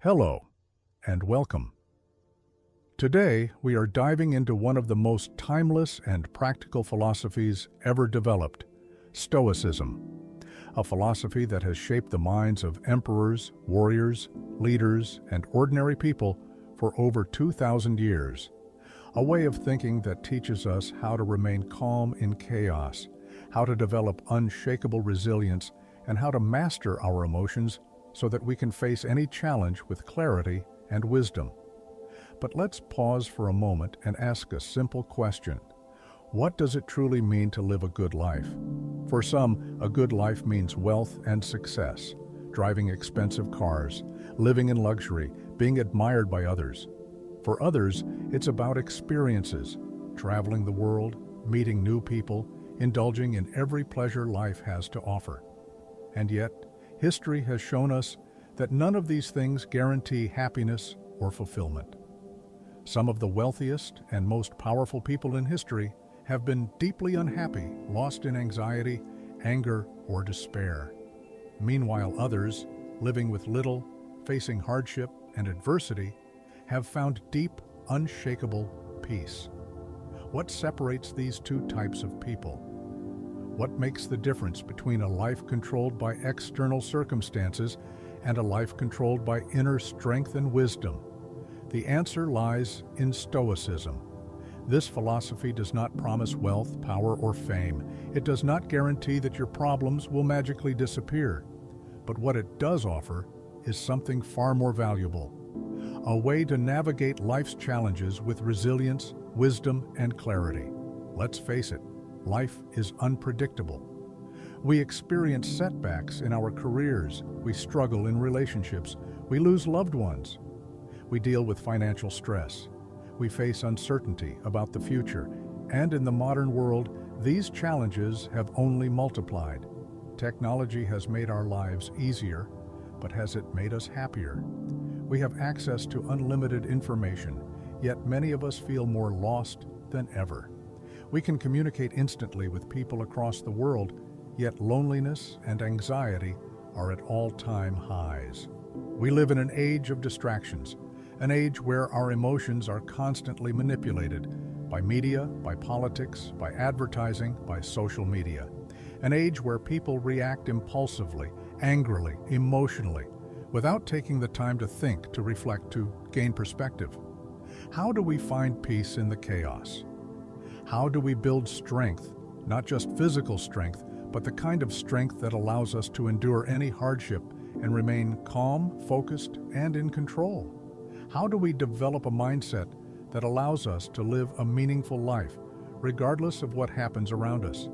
Hello, and welcome. Today, we are diving into one of the most timeless and practical philosophies ever developed, Stoicism, a philosophy that has shaped the minds of emperors, warriors, leaders, and ordinary people for over 2,000 years. A way of thinking that teaches us how to remain calm in chaos, how to develop unshakable resilience, and how to master our emotions so that we can face any challenge with clarity and wisdom. But let's pause for a moment and ask a simple question. What does it truly mean to live a good life? For some, a good life means wealth and success, driving expensive cars, living in luxury, being admired by others. For others, it's about experiences, traveling the world, meeting new people, indulging in every pleasure life has to offer. And yet, history has shown us that none of these things guarantee happiness or fulfillment. Some of the wealthiest and most powerful people in history have been deeply unhappy, lost in anxiety, anger, or despair. Meanwhile, others, living with little, facing hardship and adversity, have found deep, unshakable peace. What separates these two types of people? What makes the difference between a life controlled by external circumstances and a life controlled by inner strength and wisdom? The answer lies in Stoicism. This philosophy does not promise wealth, power, or fame. It does not guarantee that your problems will magically disappear. But what it does offer is something far more valuable: a way to navigate life's challenges with resilience, wisdom, and clarity. Let's face it, life is unpredictable. We experience setbacks in our careers, we struggle in relationships, we lose loved ones. We deal with financial stress, we face uncertainty about the future, and in the modern world, these challenges have only multiplied. Technology has made our lives easier, but has it made us happier? We have access to unlimited information, yet many of us feel more lost than ever. We can communicate instantly with people across the world, yet loneliness and anxiety are at all-time highs. We live in an age of distractions, an age where our emotions are constantly manipulated by media, by politics, by advertising, by social media. An age where people react impulsively, angrily, emotionally, without taking the time to think, to reflect, to gain perspective. How do we find peace in the chaos? How do we build strength, not just physical strength, but the kind of strength that allows us to endure any hardship and remain calm, focused, and in control? How do we develop a mindset that allows us to live a meaningful life, regardless of what happens around us?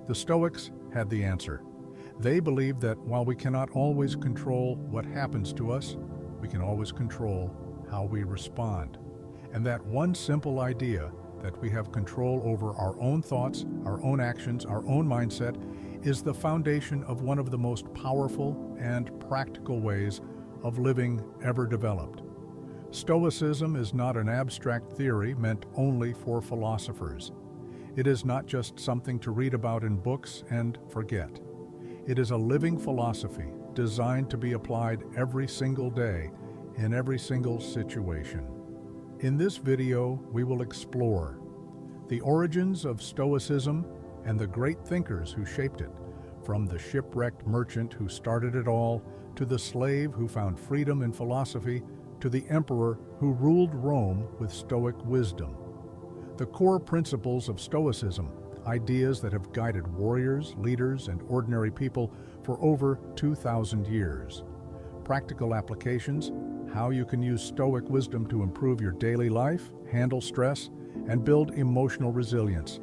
The Stoics had the answer. They believed that while we cannot always control what happens to us, we can always control how we respond. And that one simple idea, that we have control over our own thoughts, our own actions, our own mindset, is the foundation of one of the most powerful and practical ways of living ever developed. Stoicism is not an abstract theory meant only for philosophers. It is not just something to read about in books and forget. It is a living philosophy designed to be applied every single day in every single situation. In this video, we will explore the origins of Stoicism and the great thinkers who shaped it, from the shipwrecked merchant who started it all, to the slave who found freedom in philosophy, to the emperor who ruled Rome with Stoic wisdom. The core principles of Stoicism, ideas that have guided warriors, leaders, and ordinary people for over 2,000 years. Practical applications: how you can use Stoic wisdom to improve your daily life, handle stress, and build emotional resilience.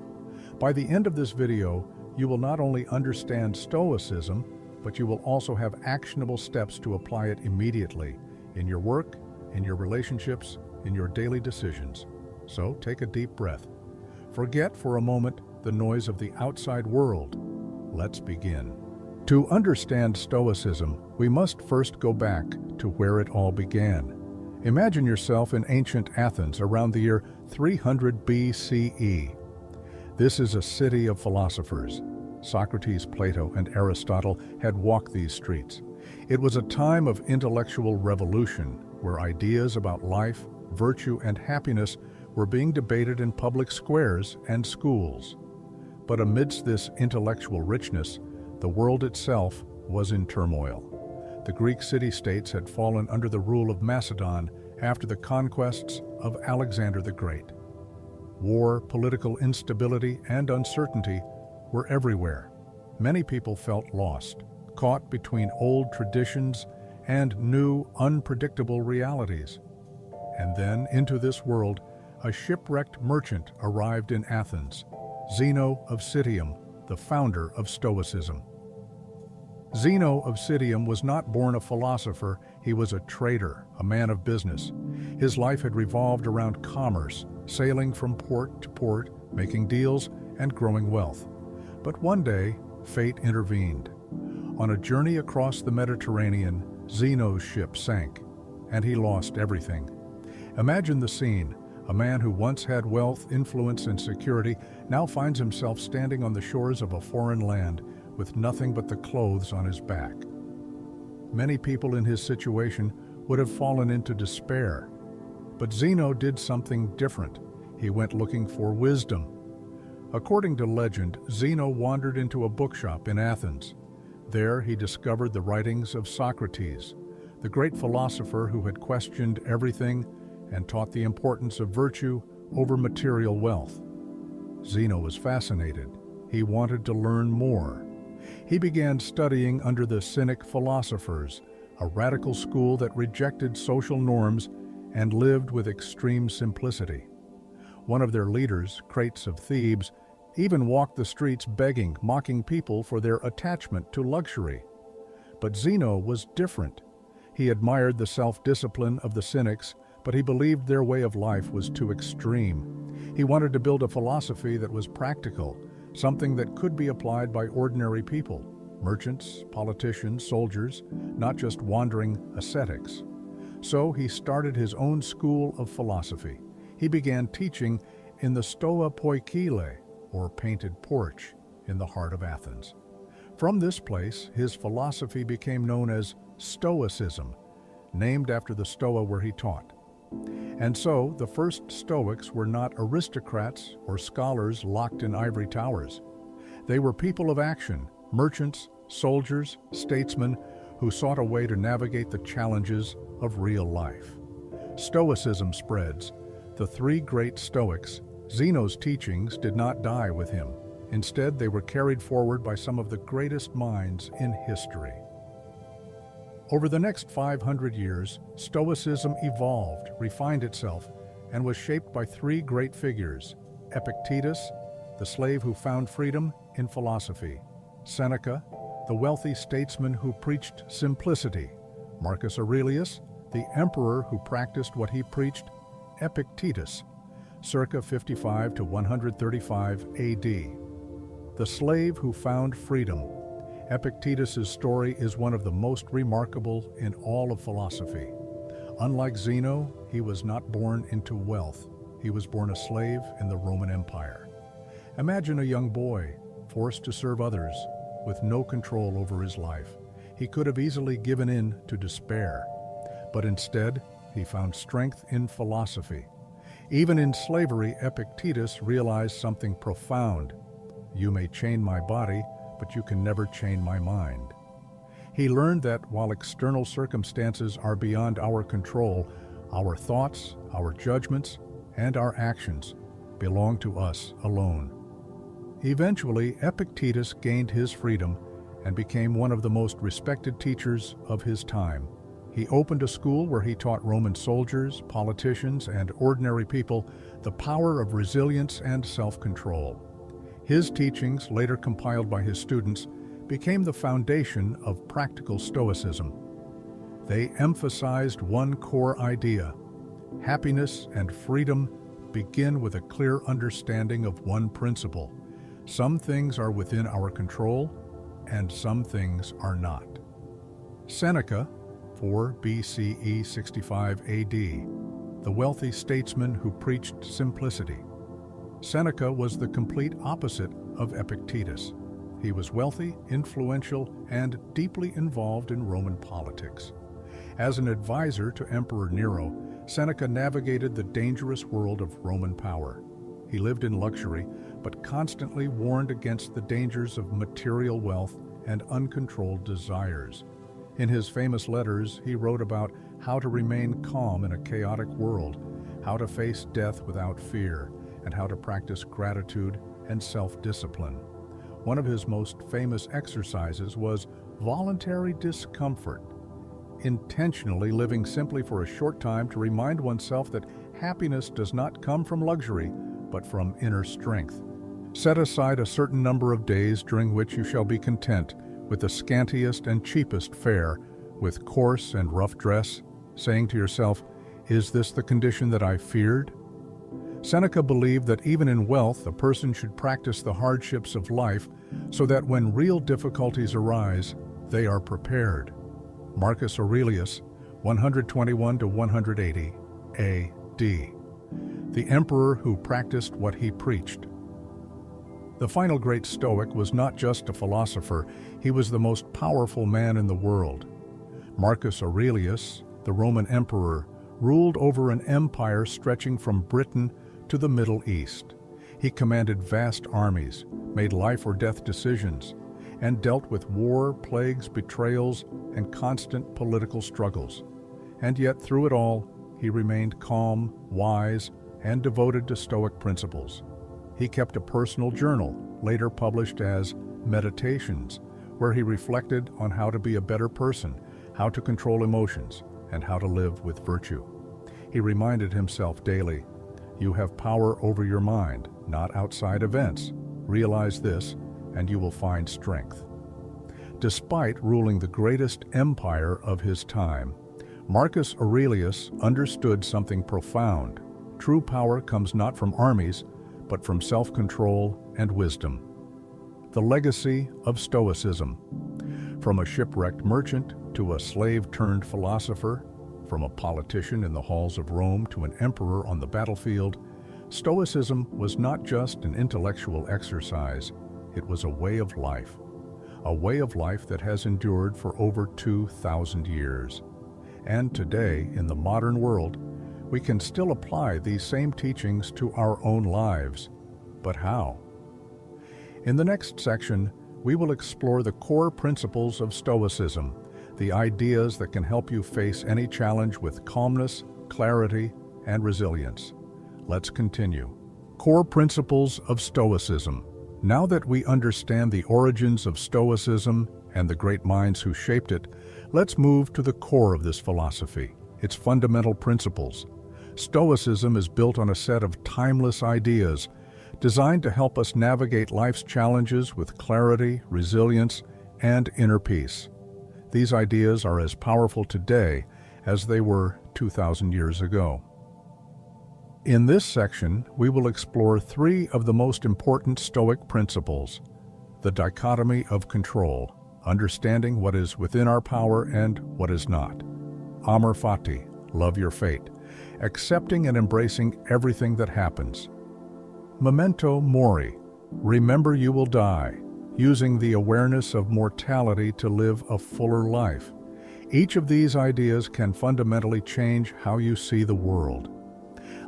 By the end of this video, you will not only understand Stoicism, but you will also have actionable steps to apply it immediately in your work, in your relationships, in your daily decisions. So take a deep breath. Forget for a moment the noise of the outside world. Let's begin. To understand Stoicism, we must first go back to where it all began. Imagine yourself in ancient Athens around the year 300 BCE. This is a city of philosophers. Socrates, Plato, and Aristotle had walked these streets. It was a time of intellectual revolution, where ideas about life, virtue, and happiness were being debated in public squares and schools. But amidst this intellectual richness, the world itself was in turmoil. The Greek city-states had fallen under the rule of Macedon after the conquests of Alexander the Great. War, political instability, and uncertainty were everywhere. Many people felt lost, caught between old traditions and new, unpredictable realities. And then, into this world, a shipwrecked merchant arrived in Athens, Zeno of Citium, the founder of Stoicism. Zeno of Citium was not born a philosopher, he was a trader, a man of business. His life had revolved around commerce, sailing from port to port, making deals, and growing wealth. But one day, fate intervened. On a journey across the Mediterranean, Zeno's ship sank, and he lost everything. Imagine the scene. A man who once had wealth, influence, and security now finds himself standing on the shores of a foreign land with nothing but the clothes on his back. Many people in his situation would have fallen into despair. But Zeno did something different. He went looking for wisdom. According to legend, Zeno wandered into a bookshop in Athens. There he discovered the writings of Socrates, the great philosopher who had questioned everything and taught the importance of virtue over material wealth. Zeno was fascinated. He wanted to learn more. He began studying under the Cynic philosophers, a radical school that rejected social norms and lived with extreme simplicity. One of their leaders, Crates of Thebes, even walked the streets begging, mocking people for their attachment to luxury. But Zeno was different. He admired the self-discipline of the Cynics, but he believed their way of life was too extreme. He wanted to build a philosophy that was practical, something that could be applied by ordinary people, merchants, politicians, soldiers, not just wandering ascetics. So he started his own school of philosophy. He began teaching in the Stoa Poikile, or painted porch, in the heart of Athens. From this place, his philosophy became known as Stoicism, named after the Stoa where he taught. And so, the first Stoics were not aristocrats or scholars locked in ivory towers. They were people of action, merchants, soldiers, statesmen, who sought a way to navigate the challenges of real life. Stoicism spreads. The three great Stoics, Zeno's teachings did not die with him. Instead, they were carried forward by some of the greatest minds in history. Over the next 500 years, Stoicism evolved, refined itself, and was shaped by three great figures: Epictetus, the slave who found freedom in philosophy; Seneca, the wealthy statesman who preached simplicity; Marcus Aurelius, the emperor who practiced what he preached; Epictetus, circa 55 to 135 AD. The slave who found freedom. Epictetus' story is one of the most remarkable in all of philosophy. Unlike Zeno, he was not born into wealth. He was born a slave in the Roman Empire. Imagine a young boy, forced to serve others, with no control over his life. He could have easily given in to despair, but instead, he found strength in philosophy. Even in slavery, Epictetus realized something profound. You may chain my body, but you can never chain my mind. He learned that while external circumstances are beyond our control, our thoughts, our judgments, and our actions belong to us alone. Eventually, Epictetus gained his freedom and became one of the most respected teachers of his time. He opened a school where he taught Roman soldiers, politicians, and ordinary people the power of resilience and self-control. His teachings, later compiled by his students, became the foundation of practical Stoicism. They emphasized one core idea: happiness and freedom begin with a clear understanding of one principle. Some things are within our control, and some things are not. Seneca, 4 BCE 65 AD, the wealthy statesman who preached simplicity. Seneca was the complete opposite of Epictetus. He was wealthy, influential, and deeply involved in Roman politics. As an advisor to Emperor Nero, Seneca navigated the dangerous world of Roman power. He lived in luxury, but constantly warned against the dangers of material wealth and uncontrolled desires. In his famous letters, he wrote about how to remain calm in a chaotic world, how to face death without fear, and how to practice gratitude and self-discipline. One of his most famous exercises was voluntary discomfort, intentionally living simply for a short time to remind oneself that happiness does not come from luxury, but from inner strength. Set aside a certain number of days during which you shall be content with the scantiest and cheapest fare, with coarse and rough dress, saying to yourself, "Is this the condition that I feared?" Seneca believed that even in wealth, a person should practice the hardships of life so that when real difficulties arise, they are prepared. Marcus Aurelius, 121 to 180 A.D., the emperor who practiced what he preached. The final great Stoic was not just a philosopher, he was the most powerful man in the world. Marcus Aurelius, the Roman emperor, ruled over an empire stretching from Britain to the Middle East. He commanded vast armies, made life or death decisions, and dealt with war, plagues, betrayals, and constant political struggles. And yet, through it all, he remained calm, wise, and devoted to Stoic principles. He kept a personal journal, later published as Meditations, where he reflected on how to be a better person, how to control emotions, and how to live with virtue. He reminded himself daily, "You have power over your mind, not outside events. Realize this, and you will find strength." Despite ruling the greatest empire of his time, Marcus Aurelius understood something profound. True power comes not from armies, but from self-control and wisdom. The legacy of Stoicism. From a shipwrecked merchant to a slave-turned philosopher, from a politician in the halls of Rome to an emperor on the battlefield, Stoicism was not just an intellectual exercise, it was a way of life. A way of life that has endured for over 2,000 years. And today, in the modern world, we can still apply these same teachings to our own lives. But how? In the next section, we will explore the core principles of Stoicism, the ideas that can help you face any challenge with calmness, clarity, and resilience. Let's continue. Core principles of Stoicism. Now that we understand the origins of Stoicism and the great minds who shaped it, let's move to the core of this philosophy, its fundamental principles. Stoicism is built on a set of timeless ideas designed to help us navigate life's challenges with clarity, resilience, and inner peace. These ideas are as powerful today as they were 2,000 years ago. In this section, we will explore three of the most important Stoic principles: the dichotomy of control, understanding what is within our power and what is not; amor fati, love your fate, accepting and embracing everything that happens; memento mori, remember you will die, using the awareness of mortality to live a fuller life. Each of these ideas can fundamentally change how you see the world.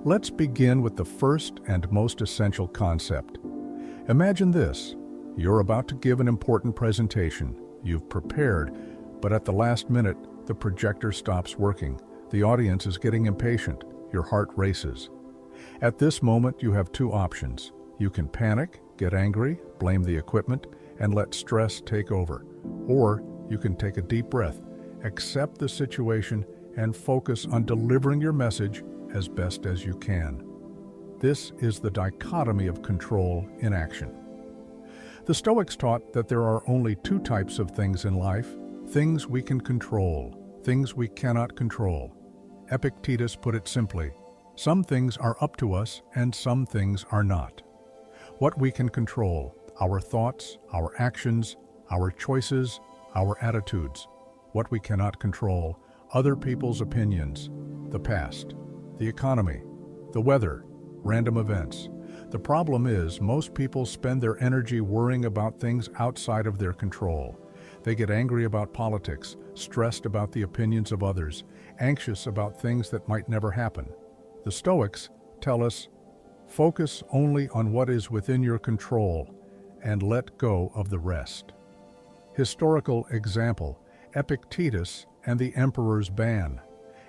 Let's begin with the first and most essential concept. Imagine this. You're about to give an important presentation. You've prepared, but at the last minute, the projector stops working. The audience is getting impatient. Your heart races. At this moment, you have two options. You can panic, get angry, blame the equipment, and let stress take over. Or you can take a deep breath, accept the situation, and focus on delivering your message as best as you can. This is the dichotomy of control in action. The Stoics taught that there are only two types of things in life: things we can control, things we cannot control. Epictetus put it simply: some things are up to us and some things are not. What we can control: our thoughts, our actions, our choices, our attitudes. What we cannot control: other people's opinions, the past, the economy, the weather, random events. The problem is, most people spend their energy worrying about things outside of their control. They get angry about politics, stressed about the opinions of others, anxious about things that might never happen. The Stoics tell us, focus only on what is within your control and let go of the rest. Historical example, Epictetus and the emperor's ban.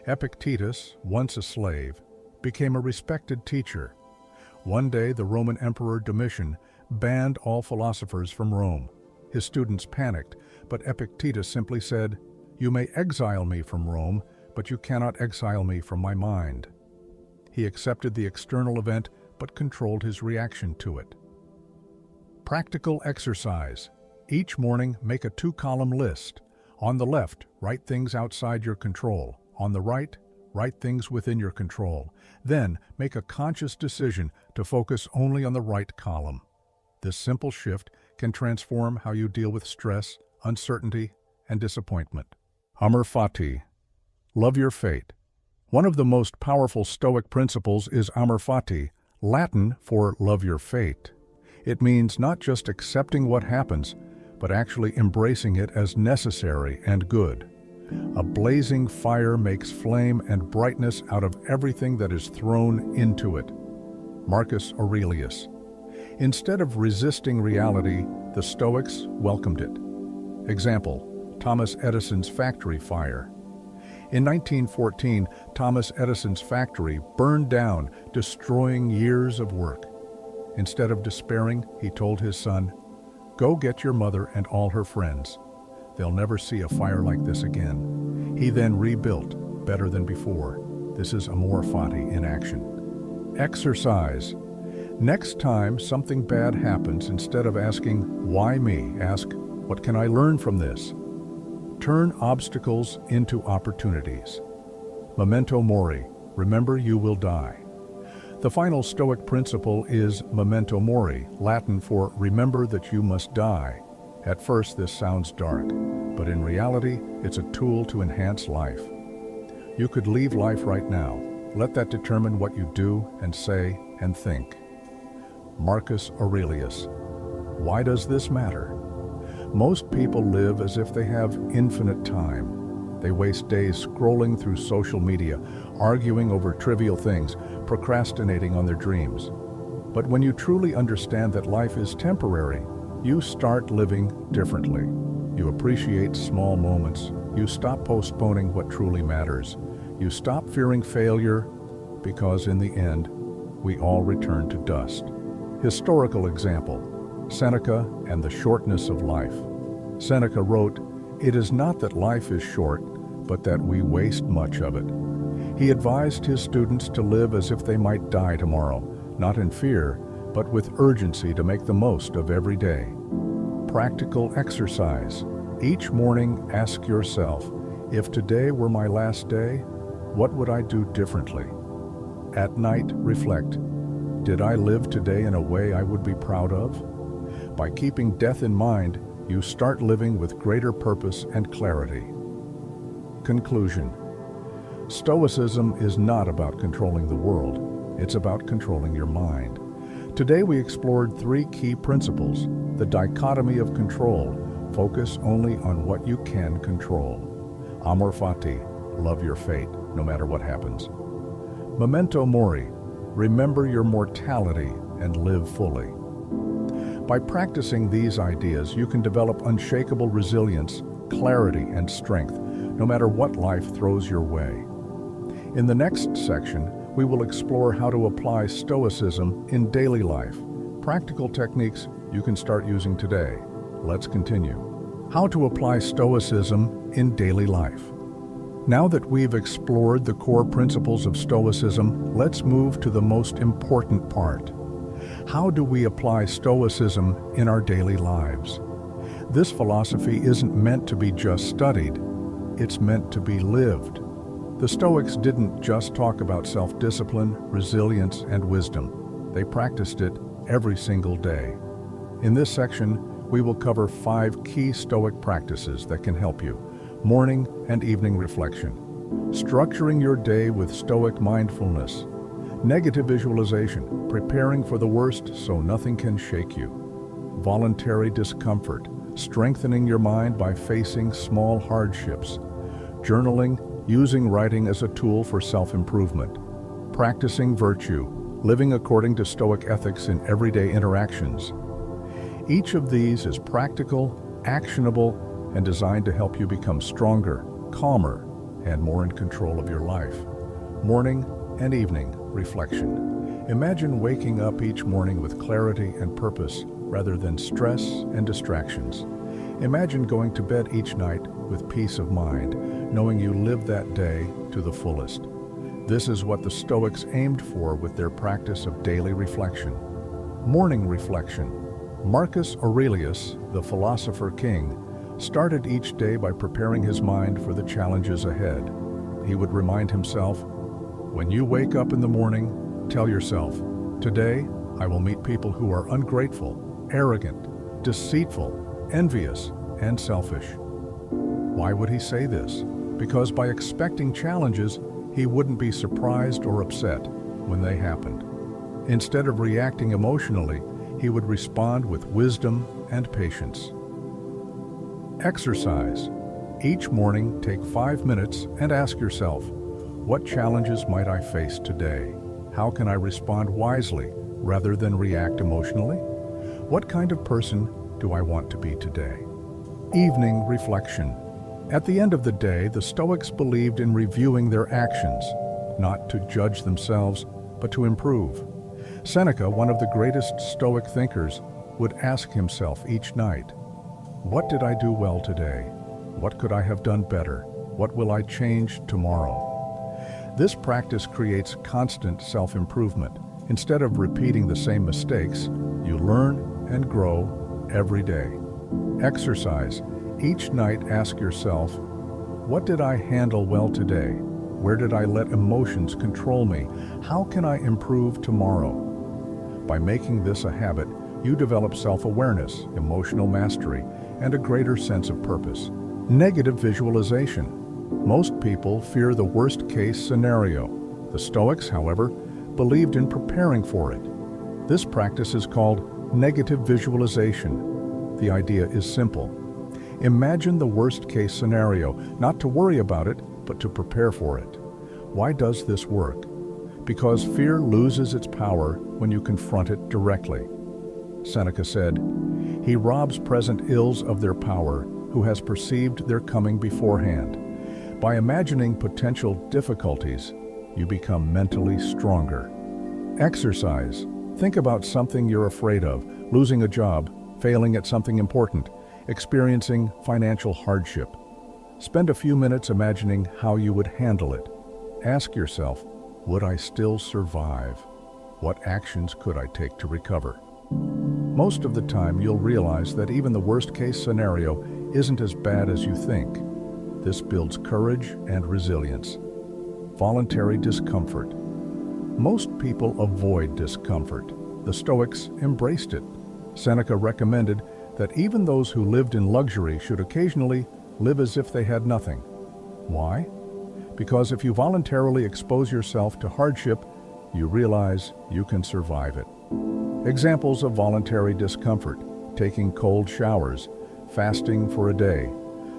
Epictetus, once a slave, became a respected teacher. One day, the Roman Emperor Domitian banned all philosophers from Rome. His students panicked, but Epictetus simply said, "You may exile me from Rome, but you cannot exile me from my mind." He accepted the external event, but controlled his reaction to it. Practical exercise. Each morning, make a 2-column list. On the left, write things outside your control. On the right, write things within your control. Then, make a conscious decision to focus only on the right column. This simple shift can transform how you deal with stress, uncertainty, and disappointment. Amor fati. Love your fate. One of the most powerful Stoic principles is amor fati, Latin for love your fate. It means not just accepting what happens, but actually embracing it as necessary and good. A blazing fire makes flame and brightness out of everything that is thrown into it. Marcus Aurelius. Instead of resisting reality, the Stoics welcomed it. Example, Thomas Edison's factory fire. In 1914, Thomas Edison's factory burned down, destroying years of work. Instead of despairing, he told his son, "Go get your mother and all her friends. They'll never see a fire like this again." He then rebuilt, better than before. This is amor fati in action. Exercise. Next time something bad happens, instead of asking, "Why me?" ask, "What can I learn from this?" Turn obstacles into opportunities. Memento mori. Remember you will die. The final Stoic principle is memento mori, Latin for remember that you must die. At first this sounds dark, but in reality it's a tool to enhance life. You could leave life right now. Let that determine what you do and say and think. Marcus Aurelius. Why does this matter? Most people live as if they have infinite time. They waste days scrolling through social media, arguing over trivial things, procrastinating on their dreams. But when you truly understand that life is temporary, you start living differently. You appreciate small moments. You stop postponing what truly matters. You stop fearing failure, because in the end, we all return to dust. Historical example, Seneca and the shortness of life. Seneca wrote, "It is not that life is short, but that we waste much of it." He advised his students to live as if they might die tomorrow, not in fear, but with urgency to make the most of every day. Practical exercise. Each morning, ask yourself, if today were my last day, what would I do differently? At night, reflect, did I live today in a way I would be proud of? By keeping death in mind, you start living with greater purpose and clarity. Conclusion. Stoicism is not about controlling the world. It's about controlling your mind. Today we explored 3 key principles. The dichotomy of control. Focus only on what you can control. Amor fati. Love your fate, no matter what happens. Memento mori. Remember your mortality and live fully. By practicing these ideas, you can develop unshakable resilience, clarity, and strength, no matter what life throws your way. In the next section, we will explore how to apply Stoicism in daily life, practical techniques you can start using today. Let's continue. How to apply Stoicism in daily life. Now that we've explored the core principles of Stoicism, let's move to the most important part. How do we apply Stoicism in our daily lives? This philosophy isn't meant to be just studied, it's meant to be lived. The Stoics didn't just talk about self-discipline, resilience, and wisdom. They practiced it every single day. In this section, we will cover 5 key Stoic practices that can help you. Morning and evening reflection. Structuring your day with Stoic mindfulness. Negative visualization, preparing for the worst so nothing can shake you. Voluntary discomfort, strengthening your mind by facing small hardships, journaling, using writing as a tool for self-improvement, practicing virtue, living according to Stoic ethics in everyday interactions. Each of these is practical, actionable, and designed to help you become stronger, calmer, and more in control of your life. Morning and evening reflection. Imagine waking up each morning with clarity and purpose rather than stress and distractions. Imagine going to bed each night with peace of mind, knowing you lived that day to the fullest. This is what the Stoics aimed for with their practice of daily reflection. Morning reflection. Marcus Aurelius, the philosopher king, started each day by preparing his mind for the challenges ahead. He would remind himself, "When you wake up in the morning, tell yourself, 'Today I will meet people who are ungrateful, arrogant, deceitful, envious, and selfish.'" Why would he say this? Because by expecting challenges, he wouldn't be surprised or upset when they happened. Instead of reacting emotionally, he would respond with wisdom and patience. Exercise. Each morning, take 5 minutes and ask yourself, what challenges might I face today? How can I respond wisely rather than react emotionally? What kind of person do I want to be today? Evening reflection. At the end of the day, the Stoics believed in reviewing their actions, not to judge themselves, but to improve. Seneca, one of the greatest Stoic thinkers, would ask himself each night, "What did I do well today? What could I have done better? What will I change tomorrow?" This practice creates constant self-improvement. Instead of repeating the same mistakes, you learn and grow every day. Exercise. Each night ask yourself, what did I handle well today? Where did I let emotions control me? How can I improve tomorrow? By making this a habit, you develop self-awareness, emotional mastery, and a greater sense of purpose. Negative visualization. Most people fear the worst-case scenario. The Stoics, however, believed in preparing for it. This practice is called negative visualization. The idea is simple. Imagine the worst-case scenario, not to worry about it, but to prepare for it. Why does this work? Because fear loses its power when you confront it directly. Seneca said, "He robs present ills of their power who has perceived their coming beforehand." By imagining potential difficulties, you become mentally stronger. Exercise. Think about something you're afraid of, losing a job, failing at something important, experiencing financial hardship. Spend a few minutes imagining how you would handle it. Ask yourself, would I still survive? What actions could I take to recover? Most of the time, you'll realize that even the worst-case scenario isn't as bad as you think. This builds courage and resilience. Voluntary discomfort. Most people avoid discomfort. The Stoics embraced it. Seneca recommended that even those who lived in luxury should occasionally live as if they had nothing. Why? Because if you voluntarily expose yourself to hardship, you realize you can survive it. Examples of voluntary discomfort: taking cold showers, fasting for a day,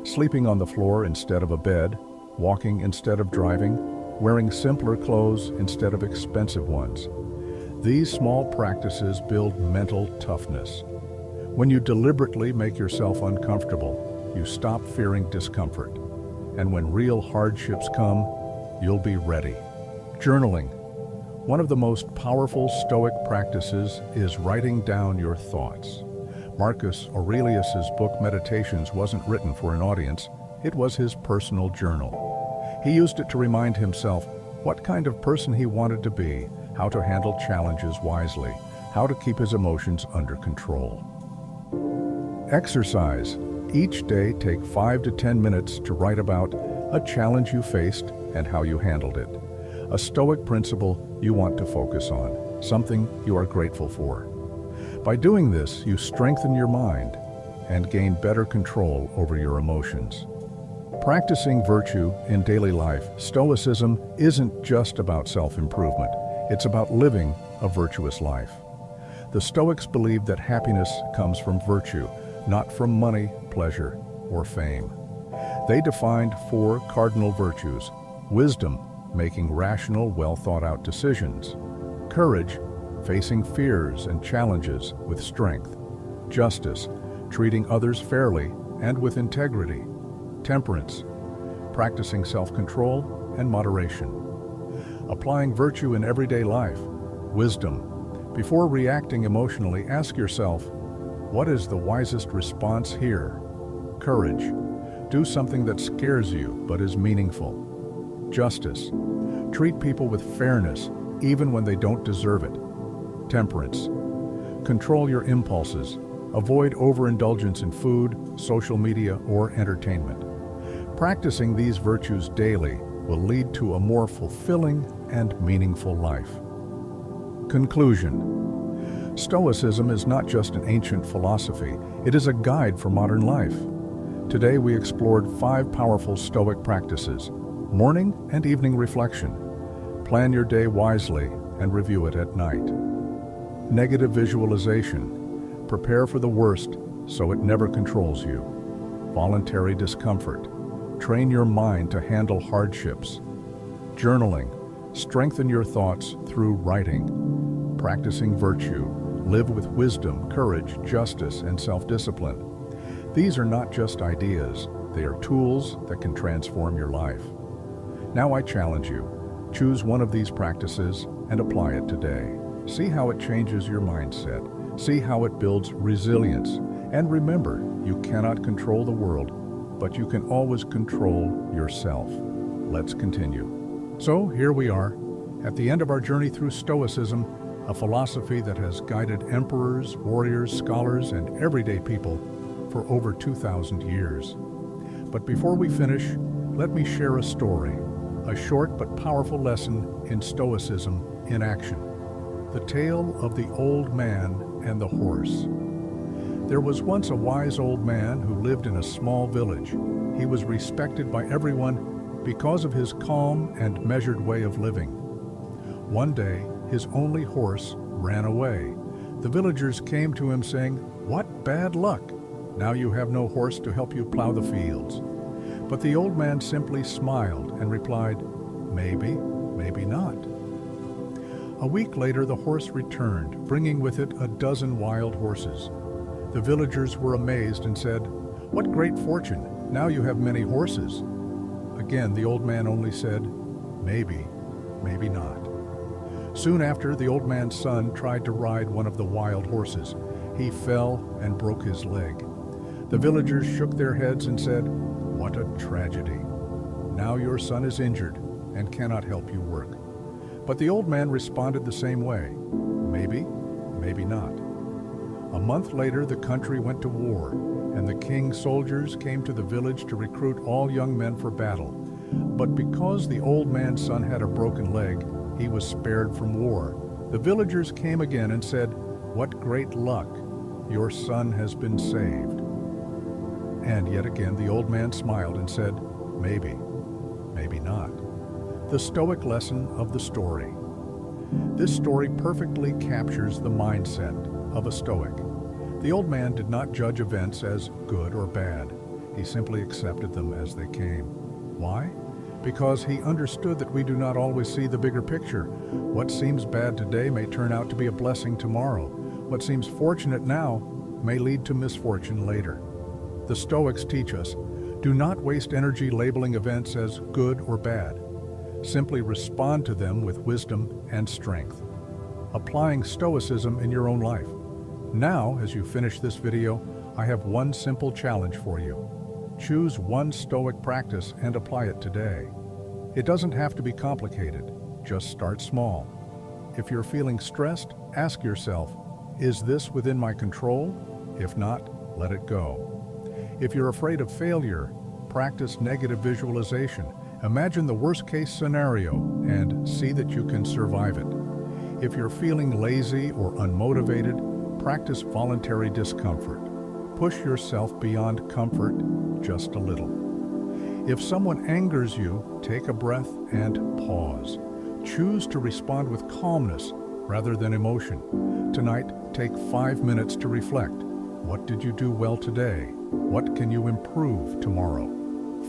sleeping on the floor instead of a bed, walking instead of driving, wearing simpler clothes instead of expensive ones. These small practices build mental toughness. When you deliberately make yourself uncomfortable, you stop fearing discomfort. And when real hardships come, you'll be ready. Journaling. One of the most powerful Stoic practices is writing down your thoughts. Marcus Aurelius's book Meditations wasn't written for an audience, it was his personal journal. He used it to remind himself what kind of person he wanted to be, how to handle challenges wisely, how to keep his emotions under control. Exercise. Each day, take 5 to 10 minutes to write about a challenge you faced and how you handled it. A Stoic principle you want to focus on, something you are grateful for. By doing this, you strengthen your mind and gain better control over your emotions. Practicing virtue in daily life, Stoicism isn't just about self-improvement. It's about living a virtuous life. The Stoics believed that happiness comes from virtue, not from money, pleasure, or fame. They defined 4 cardinal virtues: wisdom, making rational, well-thought-out decisions; courage, facing fears and challenges with strength; justice, treating others fairly and with integrity; temperance, practicing self-control and moderation; applying virtue in everyday life; wisdom, before reacting emotionally, ask yourself, what is the wisest response here? Courage, do something that scares you but is meaningful; justice, treat people with fairness even when they don't deserve it; temperance, control your impulses, avoid overindulgence in food, social media, or entertainment. Practicing these virtues daily will lead to a more fulfilling and meaningful life. Conclusion. Stoicism is not just an ancient philosophy, it is a guide for modern life. Today we explored 5 powerful Stoic practices: morning and evening reflection, plan your day wisely and review it at night; negative visualization, prepare for the worst so it never controls you; voluntary discomfort, train your mind to handle hardships; journaling, strengthen your thoughts through writing; practicing virtue, live with wisdom, courage, justice, and self-discipline. These are not just ideas, they are tools that can transform your life. Now I challenge you, choose one of these practices and apply it today. See how it changes your mindset, see how it builds resilience, and remember, you cannot control the world, but you can always control yourself. Let's continue. So here we are, at the end of our journey through Stoicism, a philosophy that has guided emperors, warriors, scholars, and everyday people for over 2,000 years. But before we finish, let me share a story, a short but powerful lesson in Stoicism in action. The tale of the old man and the horse. There was once a wise old man who lived in a small village. He was respected by everyone because of his calm and measured way of living. One day, his only horse ran away. The villagers came to him saying, "What bad luck! Now you have no horse to help you plow the fields." But the old man simply smiled and replied, "Maybe, maybe not." A week later, the horse returned, bringing with it a dozen wild horses. The villagers were amazed and said, "What great fortune! Now you have many horses." Again, the old man only said, "Maybe, maybe not." Soon after, the old man's son tried to ride one of the wild horses. He fell and broke his leg. The villagers shook their heads and said, "What a tragedy! Now your son is injured and cannot help you work." But the old man responded the same way, "Maybe, maybe not." A month later, the country went to war, and the king's soldiers came to the village to recruit all young men for battle. But because the old man's son had a broken leg, he was spared from war. The villagers came again and said, "What great luck! Your son has been saved." And yet again the old man smiled and said, "Maybe, maybe not." The Stoic lesson of the story. This story perfectly captures the mindset of a Stoic. The old man did not judge events as good or bad. He simply accepted them as they came. Why? Because he understood that we do not always see the bigger picture. What seems bad today may turn out to be a blessing tomorrow. What seems fortunate now may lead to misfortune later. The Stoics teach us, do not waste energy labeling events as good or bad. Simply respond to them with wisdom and strength. Applying Stoicism in your own life. Now, as you finish this video, I have one simple challenge for you. Choose one Stoic practice and apply it today. It doesn't have to be complicated. Just start small. If you're feeling stressed, ask yourself, is this within my control? If not, let it go. If you're afraid of failure, practice negative visualization. Imagine the worst-case scenario and see that you can survive it. If you're feeling lazy or unmotivated, practice voluntary discomfort. Push yourself beyond comfort just a little. If someone angers you, take a breath and pause. Choose to respond with calmness rather than emotion. Tonight, take 5 minutes to reflect. What did you do well today? What can you improve tomorrow?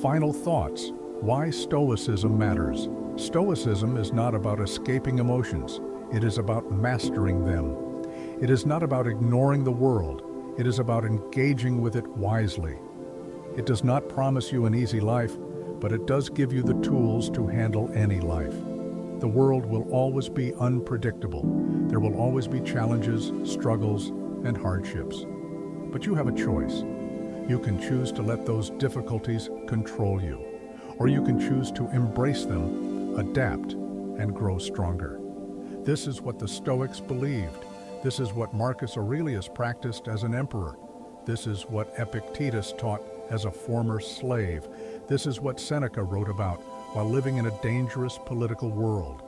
Final thoughts. Why Stoicism matters. Stoicism is not about escaping emotions. It is about mastering them. It is not about ignoring the world. It is about engaging with it wisely. It does not promise you an easy life, but it does give you the tools to handle any life. The world will always be unpredictable. There will always be challenges, struggles, and hardships. But you have a choice. You can choose to let those difficulties control you, or you can choose to embrace them, adapt, and grow stronger. This is what the Stoics believed. This is what Marcus Aurelius practiced as an emperor. This is what Epictetus taught as a former slave. This is what Seneca wrote about while living in a dangerous political world.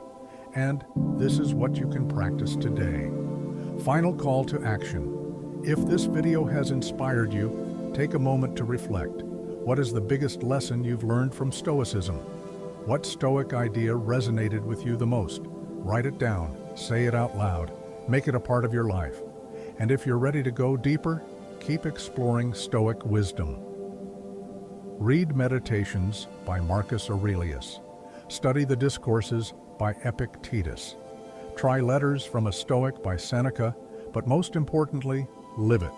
And this is what you can practice today. Final call to action. If this video has inspired you, take a moment to reflect. What is the biggest lesson you've learned from Stoicism? What Stoic idea resonated with you the most? Write it down, say it out loud, make it a part of your life. And if you're ready to go deeper, keep exploring Stoic wisdom. Read Meditations by Marcus Aurelius. Study the Discourses by Epictetus. Try Letters from a Stoic by Seneca, but most importantly, live it.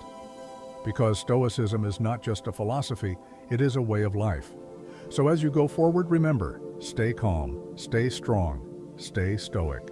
Because Stoicism is not just a philosophy, it is a way of life. So as you go forward, remember, stay calm, stay strong, stay stoic.